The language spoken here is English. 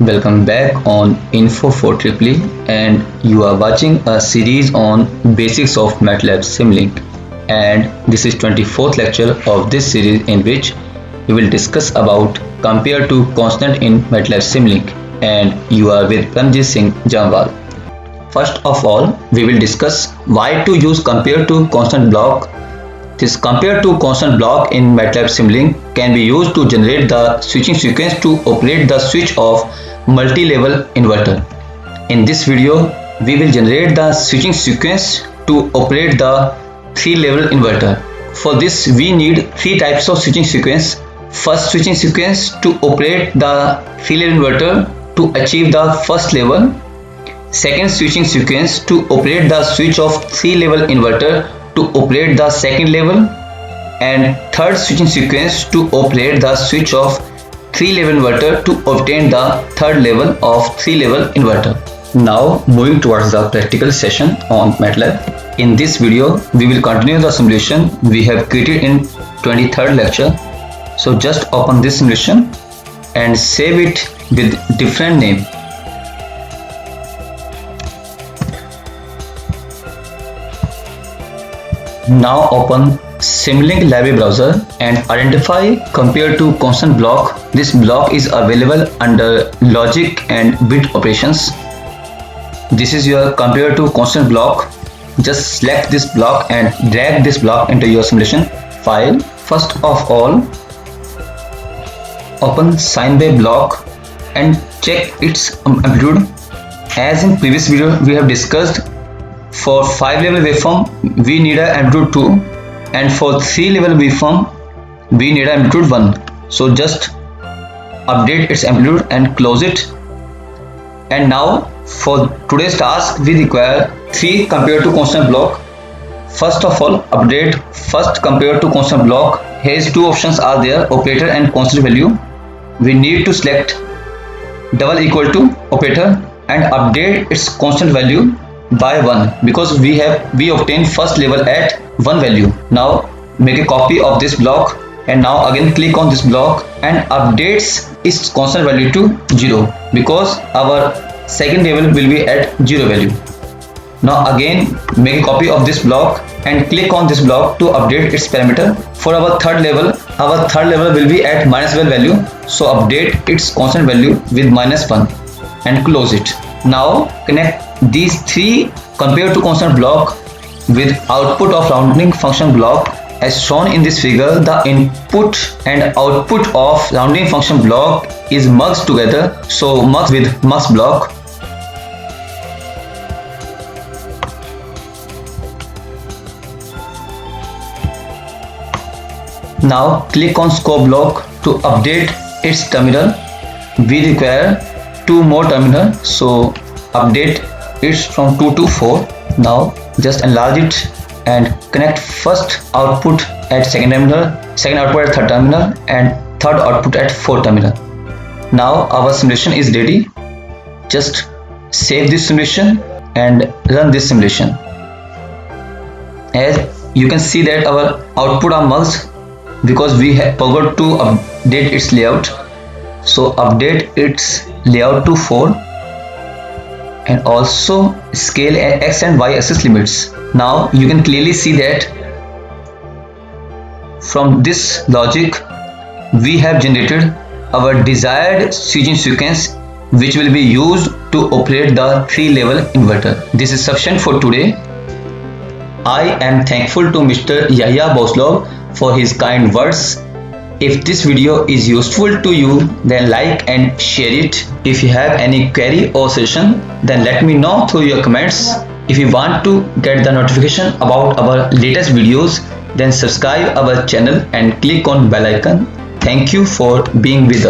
Welcome back on Info for Triply, and you are watching a series on basics of MATLAB Simulink, and this is 24th lecture of this series in which we will discuss about compare to constant in MATLAB Simulink, and you are with Pranjit Singh Jamwal. First of all, we will discuss why to use compare to constant block. This compare to constant block in MATLAB Simulink can be used to generate the switching sequence to operate the switch of multi-level inverter. In this video, we will generate the switching sequence to operate the 3-level inverter. For this, we need 3 types of switching sequence. First switching sequence to operate the 3-level inverter to achieve the first level. Second switching sequence to operate the switch of 3-level inverter to operate the second level, and third switching sequence to operate the switch of 3-level inverter to obtain the third level of 3-level inverter. Now moving towards the practical session on MATLAB. In this video we will continue the simulation we have created in 23rd lecture. So just open this simulation and save it with different name. Now open Simulink library browser and identify compare to constant block. This block is available under logic and bit operations. This is your compare to constant block. Just select this block and drag this block into your simulation file. First of all, open sine wave block and check its amplitude. As in previous video we have discussed, for 5-level waveform we need an amplitude 2, and for 3-level waveform we need an amplitude 1. So just update its amplitude and close it. And now for today's task we require 3 compare to constant block. First of all, update first compare to constant block. Here is 2 options are there, operator and constant value. We need to select double equal to operator and update its constant value by 1 because we obtained first level at 1 value. Now make a copy of this block and now again click on this block and updates its constant value to 0 because our second level will be at 0 value. Now again make a copy of this block and click on this block to update its parameter. For our third level will be at -1 value, so update its constant value with -1 and close it. Now connect these 3 compare to constant block with output of rounding function block as shown in this figure. The input and output of rounding function block is merged together, so merge with mux block. Now click on scope block to update its terminal. We require 2 more terminal, so update it from 2 to 4. Now just enlarge it and connect first output at second terminal, second output at third terminal, and third output at fourth terminal. Now our simulation is ready. Just save this simulation and run this simulation. As you can see that our output are merged because we have forgot to update its layout. So update its layout to 4 and also scale x and y axis limits. Now you can clearly see that from this logic we have generated our desired switching sequence which will be used to operate the 3-level inverter. This is sufficient for today. I am thankful to Mr. Yahya Boslov for his kind words. If this video is useful to you, then like and share it. If you have any query or suggestion, then let me know through your comments. If you want to get the notification about our latest videos, then subscribe our channel and click on bell icon. Thank you for being with us.